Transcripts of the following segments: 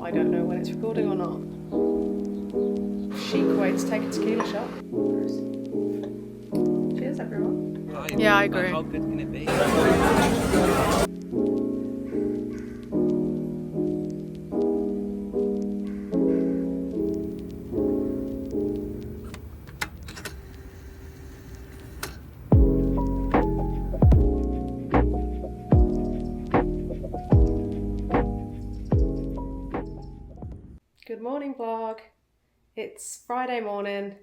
I don't know when it's recording or not. Chic way to take a tequila shot. Cheers, everyone. Yeah, I agree. How good can it be? Good morning, vlog. It's Friday morning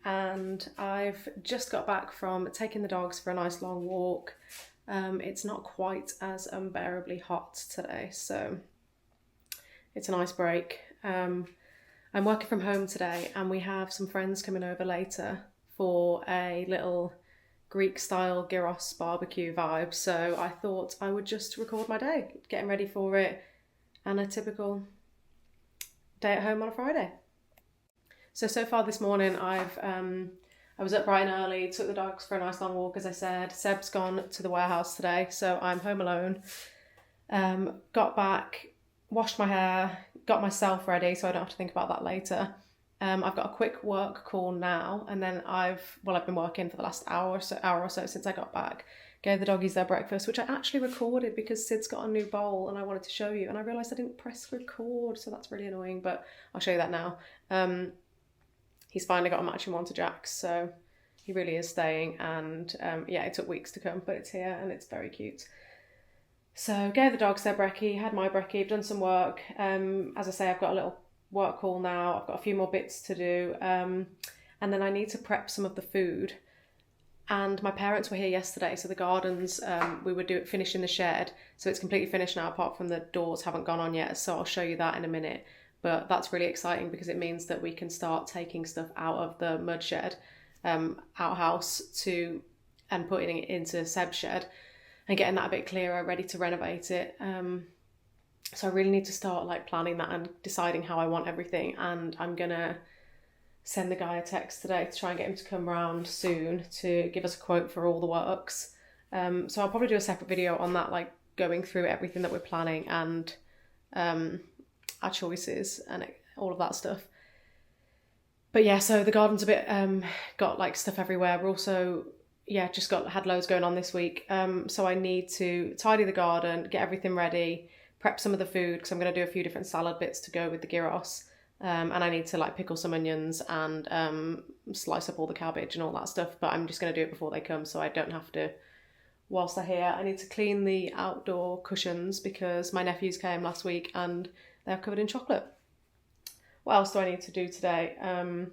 and I've just got back from taking the dogs for a nice long walk. It's not quite as unbearably hot today, so it's a nice break. I'm working from home today and we have some friends coming over later for a little Greek style gyros barbecue vibe, so I thought I would just record my day, getting ready for it, and a typical day at home on a Friday. So far this morning I was up bright and early, took the dogs for a nice long walk as I said. Seb's gone to the warehouse today, so I'm home alone. Got back, washed my hair, got myself ready so I don't have to think about that later. I've got a quick work call now, and then I've been working for the last hour or so since I got back. Gave the doggies their breakfast, which I actually recorded because Sid's got a new bowl and I wanted to show you, and I realised I didn't press record, so that's really annoying, but I'll show you that now. He's finally got a matching one to Jack's, so he really is staying, and yeah, it took weeks to come, but it's here and it's very cute. So gave the dogs their brekkie, had my brekkie, done some work. As I say, I've got a little work call now, I've got a few more bits to do, and then I need to prep some of the food. And my parents were here yesterday, so the gardens, we were finishing the shed, so it's completely finished now apart from the doors haven't gone on yet, so I'll show you that in a minute. But that's really exciting because it means that we can start taking stuff out of the mud shed, outhouse, and putting it into Seb's shed and getting that a bit clearer, ready to renovate it. So I really need to start planning that and deciding how I want everything, and I'm gonna send the guy a text today to try and get him to come round soon to give us a quote for all the works. So I'll probably do a separate video on that, going through everything that we're planning and our choices and all of that stuff. But yeah, so the garden's a bit got stuff everywhere. We're also just had loads going on this week. So I need to tidy the garden, get everything ready, prep some of the food because I'm going to do a few different salad bits to go with the gyros. And I need to pickle some onions and slice up all the cabbage and all that stuff, but I'm just going to do it before they come so I don't have to whilst they're here. I need to clean the outdoor cushions because my nephews came last week and they're covered in chocolate. What else do I need to do today? I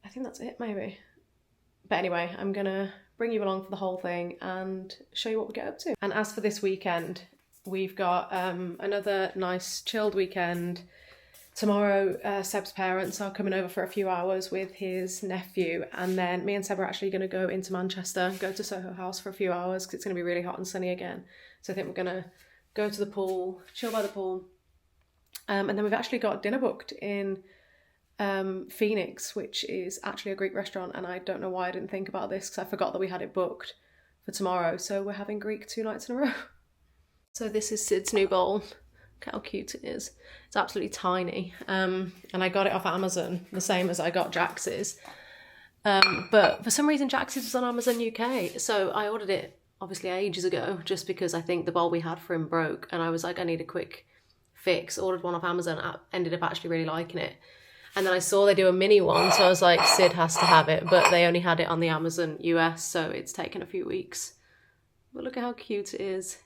think that's it maybe. But anyway, I'm going to bring you along for the whole thing and show you what we get up to. And as for this weekend, we've got another nice chilled weekend. Tomorrow, Seb's parents are coming over for a few hours with his nephew, and then me and Seb are actually going to go into Manchester, go to Soho House for a few hours because it's going to be really hot and sunny again. So I think we're going to go to the pool, chill by the pool, and then we've actually got dinner booked in Phoenix, which is actually a Greek restaurant, and I don't know why I didn't think about this because I forgot that we had it booked for tomorrow. So we're having Greek 2 nights in a row. So this is Sid's new bowl. Look how cute it is. It's absolutely tiny. And I got it off Amazon, the same as I got Jax's. But for some reason Jax's was on Amazon UK. So I ordered it obviously ages ago just because I think the bowl we had for him broke. And I was like, I need a quick fix. Ordered one off Amazon. I ended up actually really liking it. And then I saw they do a mini one. So I was like, Sid has to have it. But they only had it on the Amazon US. So it's taken a few weeks. But look at how cute it is.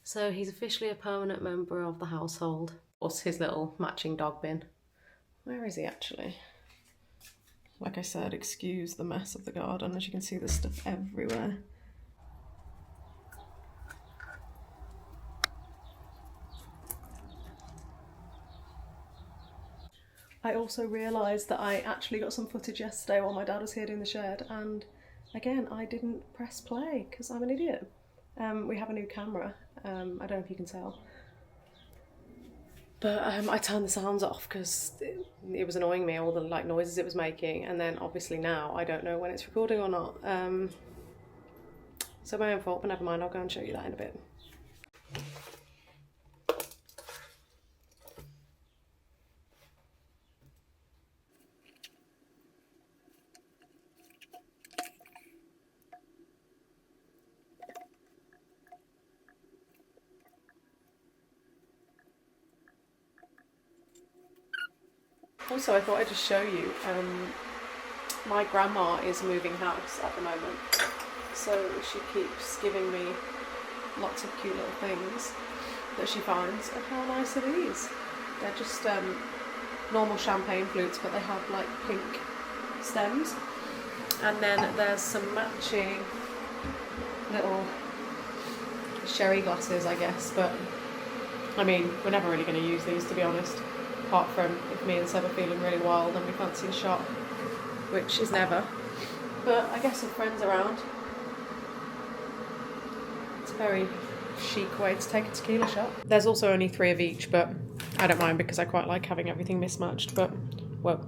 So he's officially a permanent member of the household. Plus his little matching dog bin. Where is he actually? Like I said, excuse the mess of the garden. As you can see, there's stuff everywhere. I also realised that I actually got some footage yesterday while my dad was here doing the shed, and again, I didn't press play because I'm an idiot. We have a new camera. I don't know if you can tell. But I turned the sounds off because it was annoying me, all the noises it was making. And then obviously now I don't know when it's recording or not. So my own fault, but never mind, I'll go and show you that in a bit. Also, I thought I'd just show you, my grandma is moving house at the moment, so she keeps giving me lots of cute little things that she finds, and how nice are these? They're just normal champagne flutes, but they have like pink stems, and then there's some matching little sherry glasses, I guess, but I mean, we're never really going to use these, to be honest, apart from if me and Seb are feeling really wild and we fancy a shot, which is never, but I guess if friends around, it's a very chic way to take a tequila shot. There's also only 3 of each, but I don't mind because I quite like having everything mismatched, but, well,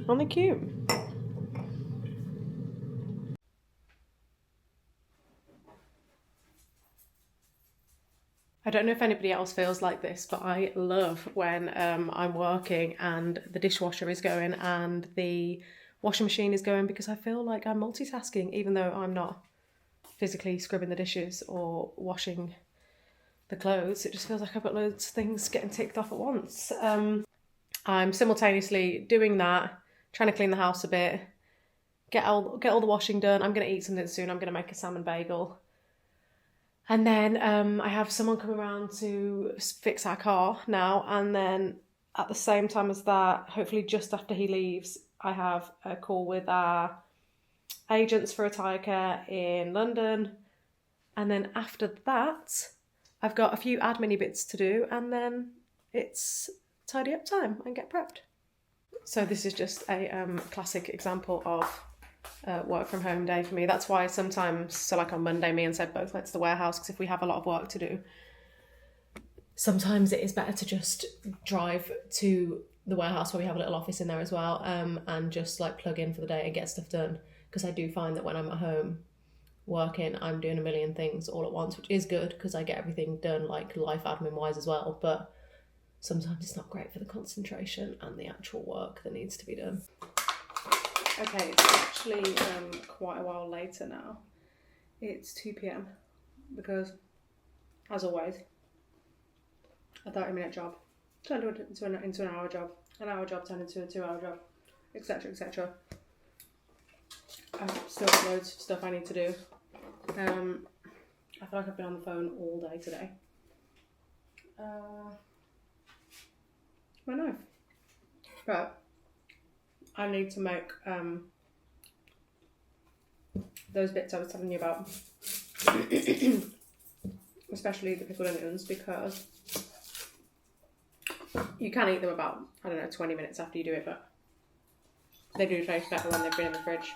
aren't they cute? I don't know if anybody else feels like this, but I love when I'm working and the dishwasher is going and the washing machine is going, because I feel like I'm multitasking, even though I'm not physically scrubbing the dishes or washing the clothes. It just feels like I've got loads of things getting ticked off at once. I'm simultaneously doing that, trying to clean the house a bit, get all the washing done. I'm going to eat something soon. I'm going to make a salmon bagel. And then I have someone coming around to fix our car now. And then at the same time as that, hopefully just after he leaves, I have a call with our agents for a tyre care in London. And then after that, I've got a few admin bits to do, and then it's tidy up time and get prepped. So this is just a classic example of work from home day for me. That's why sometimes, so like on Monday, me and Seb both went to the warehouse, because if we have a lot of work to do, sometimes it is better to just drive to the warehouse where we have a little office in there as well, and just like plug in for the day and get stuff done. Because I do find that when I'm at home working, I'm doing a million things all at once, which is good because I get everything done, like life admin wise as well, but sometimes it's not great for the concentration and the actual work that needs to be done. Okay, it's actually quite a while later now. It's 2 p.m. because, as always, a 30-minute job turned into an hour job, an hour job turned into a 2-hour job, etc, etc. I've still got loads of stuff I need to do. I feel like I've been on the phone all day today. I know. But I need to make those bits I was telling you about, especially the pickled onions, because you can eat them about, 20 minutes after you do it, but they do taste better when they've been in the fridge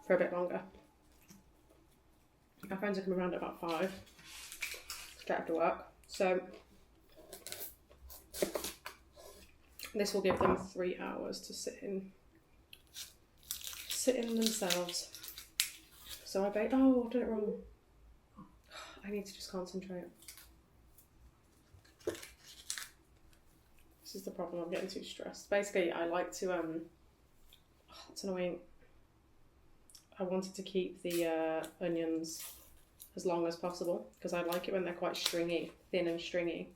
for a bit longer. My friends are coming around at about 5, straight after work, so this will give them 3 hours to sit in themselves. So I I've done it wrong. I need to just concentrate. This is the problem, I'm getting too stressed. Basically, I like to, it's annoying. I wanted to keep the onions as long as possible, because I like it when they're quite stringy, thin and stringy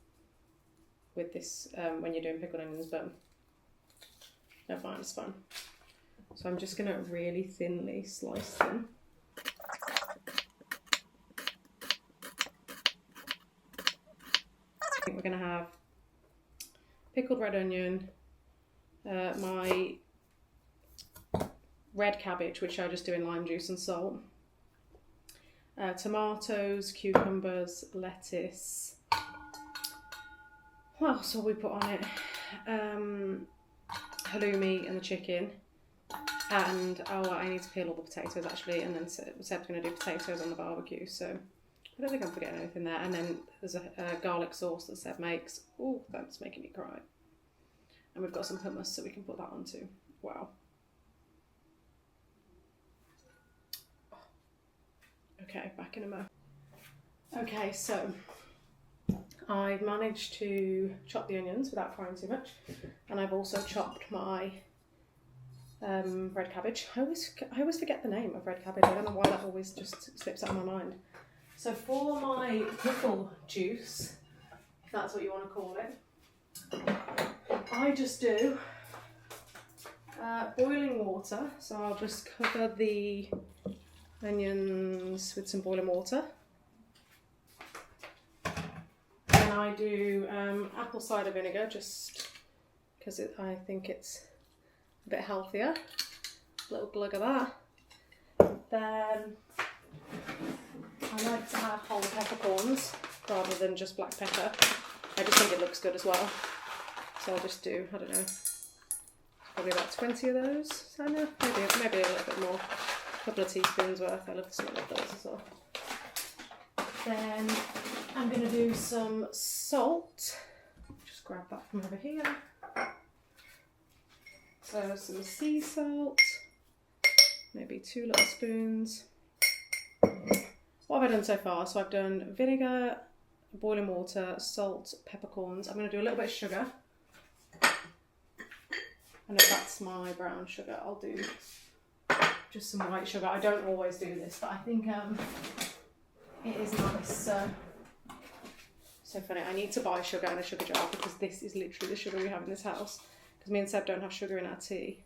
with this, when you're doing pickled onions, but no, fine, it's fun. So I'm just going to really thinly slice them. I think we're going to have pickled red onion, my red cabbage, which I just do in lime juice and salt, tomatoes, cucumbers, lettuce. What else will we put on it? Halloumi and the chicken. And I need to peel all the potatoes actually, and then Seb's going to do potatoes on the barbecue, so I don't think I'm forgetting anything there. And then there's a garlic sauce that Seb makes. Oh, that's making me cry. And we've got some hummus, so we can put that on too. Wow. Okay, back in a moment. Okay, so I've managed to chop the onions without frying too much, and I've also chopped my red cabbage. I always forget the name of red cabbage. I don't know why that always just slips out of my mind. So for my pickle juice, if that's what you want to call it, I just do boiling water, so I'll just cover the onions with some boiling water. And I do apple cider vinegar just because I think it's a bit healthier. A little glug of that. Then I like to have whole peppercorns rather than just black pepper. I just think it looks good as well. So I'll just do, I don't know, probably about 20 of those. So no, maybe a little bit more. A couple of teaspoons worth. I love the smell of those as well. Then I'm going to do some salt. Just grab that from over here. So some sea salt. Maybe 2 little spoons. What have I done so far? So I've done vinegar, boiling water, salt, peppercorns. I'm going to do a little bit of sugar. I know that's my brown sugar. I'll do just some white sugar. I don't always do this, but I think it is nice. So funny. I need to buy sugar in a sugar jar because this is literally the sugar we have in this house. Because me and Seb don't have sugar in our tea.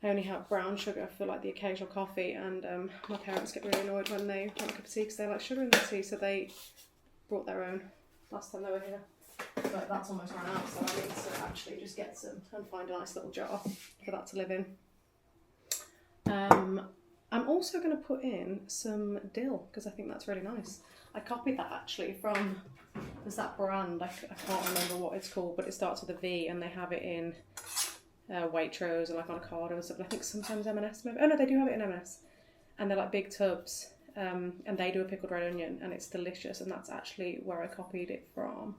I only have brown sugar for like the occasional coffee, and my parents get really annoyed when they want a cup of tea because they like sugar in their tea, so they brought their own last time they were here. But that's almost run out, so I need to actually just get some and find a nice little jar for that to live in. I'm also going to put in some dill because I think that's really nice. I copied that actually from, there's that brand, I can't remember what it's called, but it starts with a V and they have it in Waitrose and like on Ocado and stuff. And I think sometimes M&S maybe. Oh no, they do have it in M&S. And they're like big tubs, and they do a pickled red onion and it's delicious, and that's actually where I copied it from.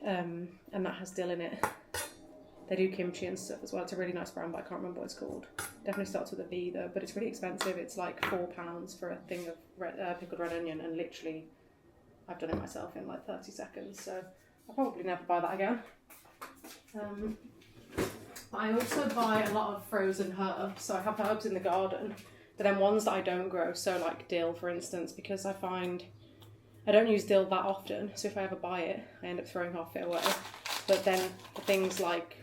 And that has dill in it. They do kimchi and stuff as well. It's a really nice brand, but I can't remember what it's called. Definitely starts with a V though, but it's really expensive. It's like £4 for a thing of pickled red onion, and literally I've done it myself in like 30 seconds, so I'll probably never buy that again. I also buy a lot of frozen herbs, so I have herbs in the garden, but then ones that I don't grow, so like dill for instance, because I find I don't use dill that often, so if I ever buy it, I end up throwing half it away. But then for things like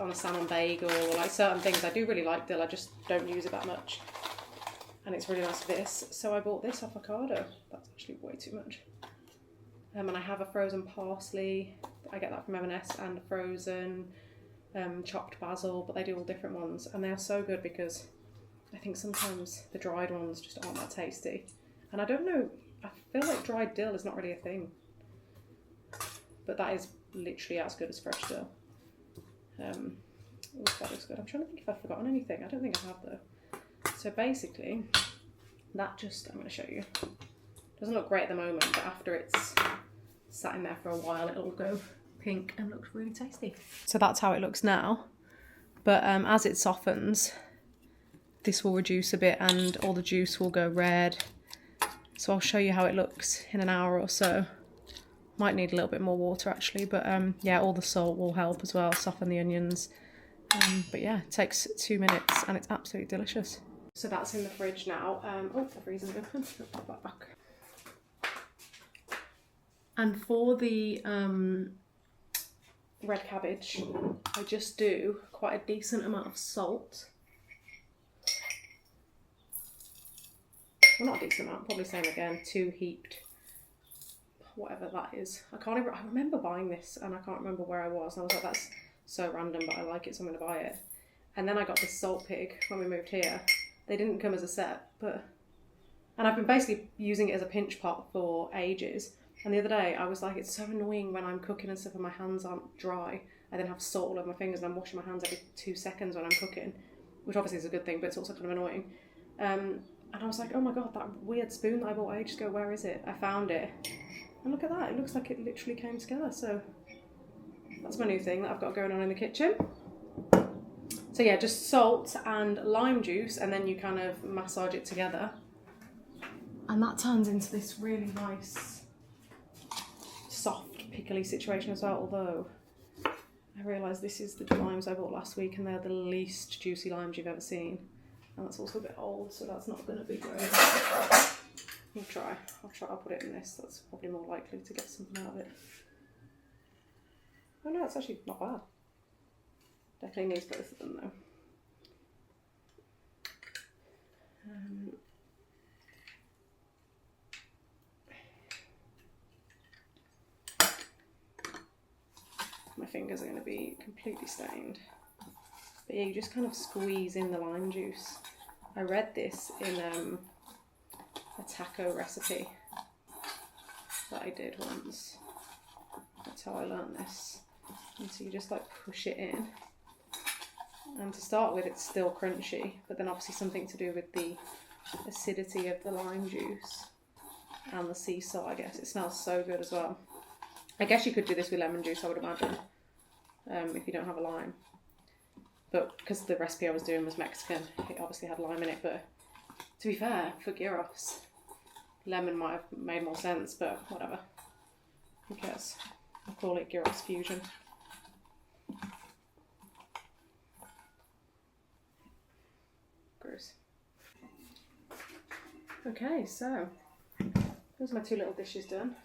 on a salmon bagel or like certain things, I do really like dill, I just don't use it that much. And it's really nice for this, so I bought this off Ocado. That's actually way too much. And I have a frozen parsley, I get that from M&S, and a frozen chopped basil, but they do all different ones, and they are so good because I think sometimes the dried ones just aren't that tasty. And I don't know, I feel like dried dill is not really a thing, but that is literally as good as fresh dill. That looks good. I'm trying to think if I've forgotten anything. I don't think I have though. So basically, that just, I'm going to show you. Doesn't look great at the moment, but after it's sat in there for a while, it'll go pink and looks really tasty. So that's how it looks now. But as it softens, this will reduce a bit and all the juice will go red. So I'll show you how it looks in an hour or so. Might need a little bit more water actually, but yeah, all the salt will help as well, soften the onions. But yeah, it takes 2 minutes and it's absolutely delicious. So that's in the fridge now. Oh, the freezer's open. Pop that back. And for the red cabbage, I just do quite a decent amount of salt. Well, not a decent amount, probably same again, 2 heaped, whatever that is. I remember buying this and I can't remember where I was. And I was like, that's so random, but I like it, so I'm going to buy it. And then I got this salt pig when we moved here. They didn't come as a set, and I've been basically using it as a pinch pot for ages. And the other day I was like, it's so annoying when I'm cooking and stuff and my hands aren't dry. I then have salt all over my fingers and I'm washing my hands every 2 seconds when I'm cooking, which obviously is a good thing, but it's also kind of annoying. And I was like, oh my god, that weird spoon that I bought ages ago, where is it? I found it. And look at that, it looks like it literally came together. So that's my new thing that I've got going on in the kitchen. So yeah, just salt and lime juice, and then you kind of massage it together. And that turns into this really nice, soft, pickly situation as well, although I realise this is the limes I bought last week and they're the least juicy limes you've ever seen. And that's also a bit old, so that's not going to be great. I'll put it in this, that's probably more likely to get something out of it. Oh no, it's actually not bad. Definitely needs both of them though. My fingers are going to be completely stained. But yeah, you just kind of squeeze in the lime juice. I read this in a taco recipe that I did once. That's how I learned this. And so you just like push it in. And to start with, it's still crunchy, but then obviously something to do with the acidity of the lime juice and the sea salt, I guess. It smells so good as well. I guess you could do this with lemon juice, I would imagine, if you don't have a lime. But because the recipe I was doing was Mexican, it obviously had lime in it. But to be fair, for gyros, lemon might have made more sense, but whatever. Who cares? I'll call it gyros fusion. Gross. Okay, so those are my 2 little dishes done.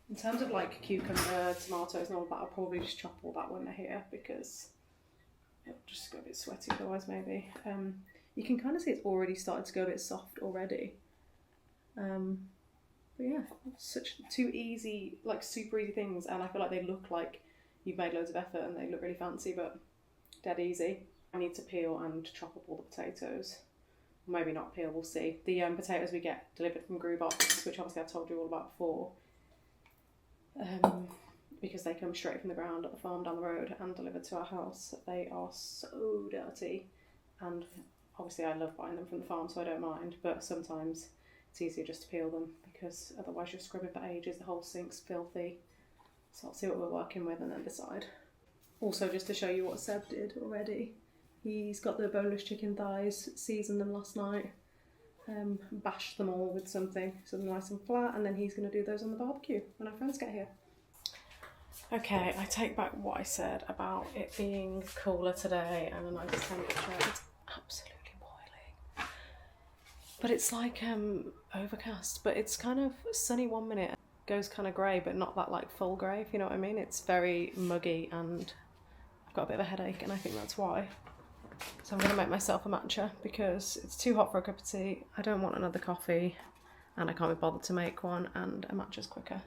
In terms of like cucumber, tomatoes and all that, I'll probably just chop all that when they're here because it'll just go a bit sweaty otherwise maybe. You can kind of see it's already started to go a bit soft already. But yeah, such 2 easy, like super easy things, and I feel like they look like you've made loads of effort and they look really fancy, but dead easy. I need to peel and chop up all the potatoes. Maybe not peel, we'll see. The potatoes we get delivered from Grew Box, which obviously I've told you all about before, because they come straight from the ground at the farm down the road and delivered to our house. They are so dirty, and obviously I love buying them from the farm, so I don't mind, but sometimes it's easier just to peel them because otherwise you're scrubbing for ages, the whole sink's filthy. So I'll see what we're working with and then decide. Also, just to show you what Seb did already, he's got the boneless chicken thighs, seasoned them last night, bashed them all with something nice and flat, and then he's going to do those on the barbecue when our friends get here. Okay, I take back what I said about it being cooler today and a nice temperature. It's absolutely boiling. But it's like overcast, but it's kind of sunny one minute, goes kind of grey, but not that like full grey, if you know what I mean. It's very muggy and I've got a bit of a headache, and I think that's why. So I'm going to make myself a matcha because it's too hot for a cup of tea. I don't want another coffee and I can't be bothered to make one, and a matcha's quicker.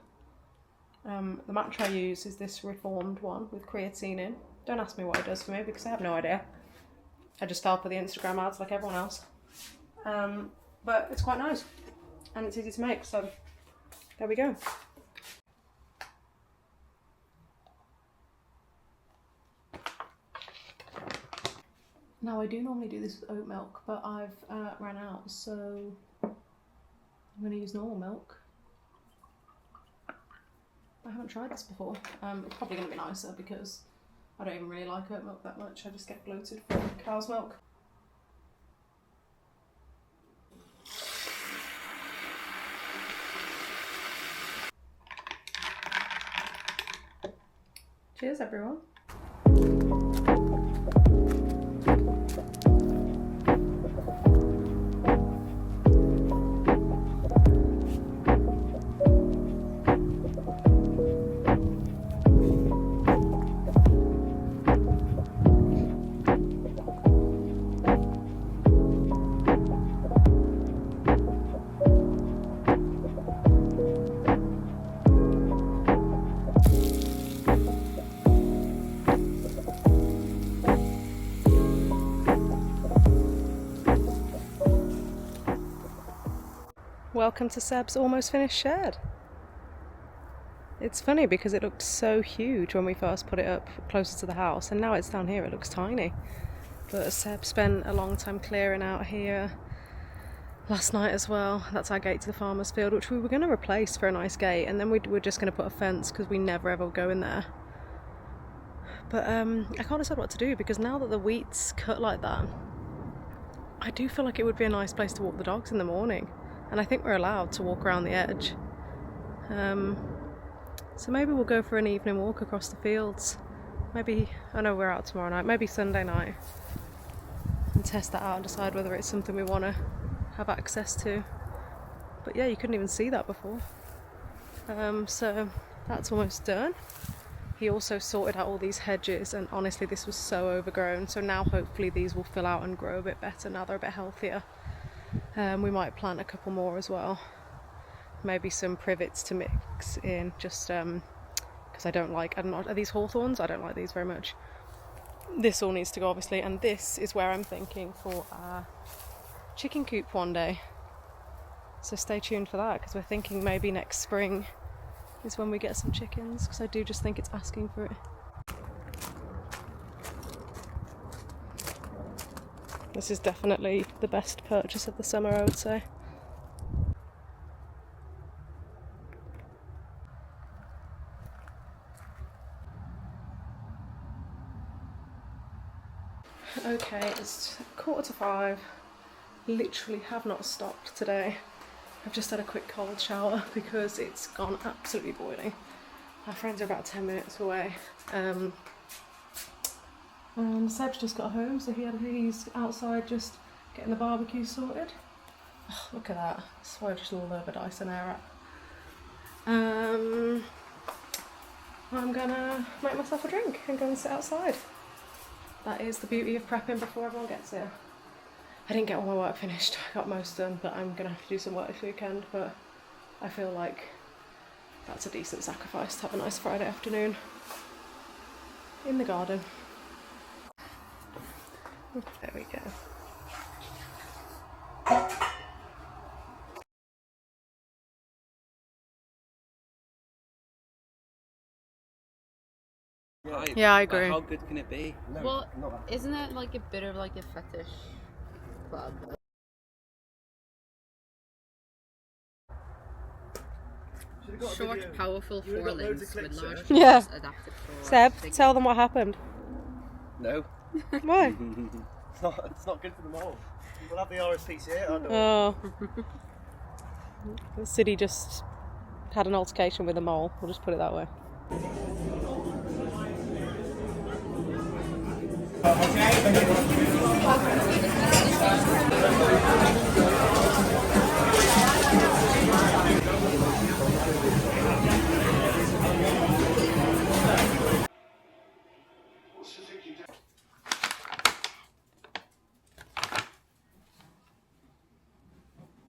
The matcha I use is this reformed one with creatine in. Don't ask me what it does for me because I have no idea. I just fell for the Instagram ads like everyone else. But it's quite nice and it's easy to make, so there we go. Now I do normally do this with oat milk, but I've ran out, so I'm going to use normal milk. I haven't tried this before. It's probably going to be nicer because I don't even really like oat milk that much. I just get bloated from cow's milk. Cheers, everyone. Welcome to Seb's almost finished shed. It's funny because it looked so huge when we first put it up closer to the house, and now it's down here, it looks tiny. But Seb spent a long time clearing out here last night as well. That's our gate to the farmer's field, which we were going to replace for a nice gate, and then we were just going to put a fence because we never ever go in there. But I can't decide what to do because now that the wheat's cut like that, I do feel like it would be a nice place to walk the dogs in the morning. And I think we're allowed to walk around the edge. So maybe we'll go for an evening walk across the fields. Maybe, I know we're out tomorrow night, maybe Sunday night. And test that out and decide whether it's something we want to have access to. But yeah, you couldn't even see that before. So that's almost done. He also sorted out all these hedges, and honestly this was so overgrown, so now hopefully these will fill out and grow a bit better now they're a bit healthier. We might plant a couple more as well, maybe some privets to mix in, just because are these hawthorns? I don't like these very much. This all needs to go obviously, and this is where I'm thinking for our chicken coop one day, so stay tuned for that, because we're thinking maybe next spring is when we get some chickens, because I do just think it's asking for it. This is definitely the best purchase of the summer, I would say. Okay, it's 4:45. Literally have not stopped today. I've just had a quick cold shower because it's gone absolutely boiling. Our friends are about 10 minutes away. Seb's just got home, so he's outside just getting the barbecue sorted. Oh, look at that. That's why I just all over Dyson Air at. I'm gonna make myself a drink and go and sit outside. That is the beauty of prepping before everyone gets here. I didn't get all my work finished, I got most done, but I'm gonna have to do some work this weekend, but I feel like that's a decent sacrifice to have a nice Friday afternoon in the garden. There we go. Yeah, I agree. How good can it be? No, well, isn't it like a bit of like a fetish club? Short, powerful forelimbs with large yeah. Adapted for Seb, tell them what happened. No. Why? It's not good for the mole. We'll have the RSPCA. Oh. The city just had an altercation with a mole, we'll just put it that way.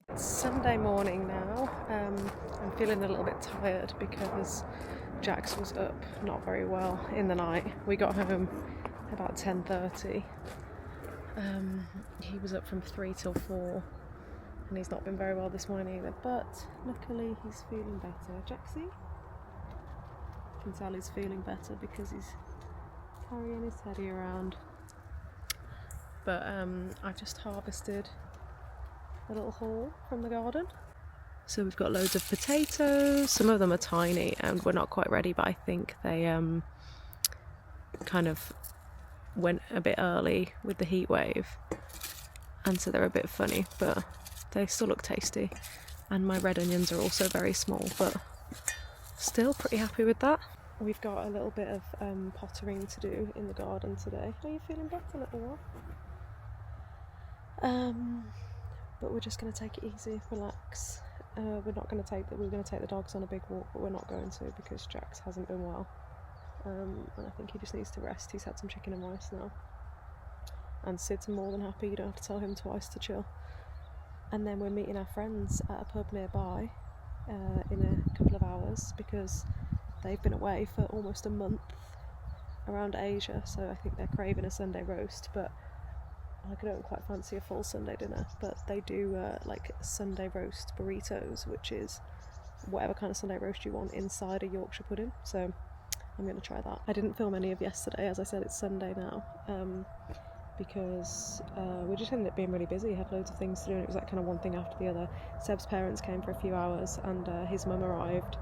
It's Sunday morning now. I'm feeling a little bit tired because Jax was up not very well in the night. We got home about 10:30. He was up from 3 till 4 and he's not been very well this morning either, but luckily he's feeling better. Jaxie? You can tell he's feeling better because he's carrying his teddy around. But I've just harvested a little haul from the garden. So we've got loads of potatoes, some of them are tiny and we're not quite ready, but I think they kind of went a bit early with the heat wave and so they're a bit funny, but they still look tasty. And my red onions are also very small, but still pretty happy with that. We've got a little bit of pottering to do in the garden today. Are you feeling better, little one? But we're just going to take it easy, relax. We're going to take the dogs on a big walk, but we're not going to because Jax hasn't been well. And I think he just needs to rest. He's had some chicken and rice now. And Sid's more than happy, you don't have to tell him twice to chill. And then we're meeting our friends at a pub nearby in a couple of hours because they've been away for almost a month around Asia, so I think they're craving a Sunday roast, but I don't quite fancy a full Sunday dinner. But they do like Sunday roast burritos, which is whatever kind of Sunday roast you want inside a Yorkshire pudding, so I'm going to try that. I didn't film any of yesterday, as I said it's Sunday now, because we just ended up being really busy, had loads of things to do and it was like kind of one thing after the other. Seb's parents came for a few hours and his mum arrived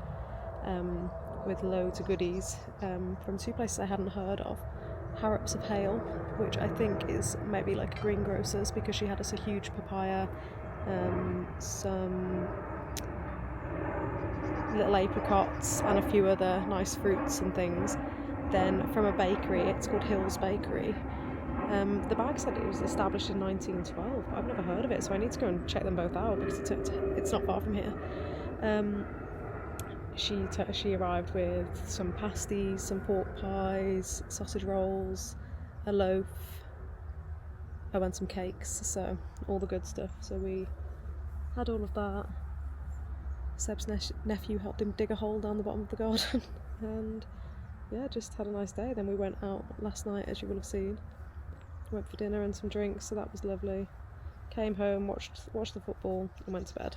with loads of goodies from two places I hadn't heard of. Harrops of Hale, which I think is maybe like greengrocers, because she had us a huge papaya, some little apricots and a few other nice fruits and things. Then from a bakery, it's called Hill's Bakery. The bag said it was established in 1912. I've never heard of it, so I need to go and check them both out because it's not far from here. she arrived with some pasties, some pork pies, sausage rolls, a loaf, and some cakes, so all the good stuff. So we had all of that. Seb's nephew helped him dig a hole down the bottom of the garden and yeah, just had a nice day. Then we went out last night, as you will have seen. Went for dinner and some drinks, so that was lovely. Came home, watched the football and went to bed.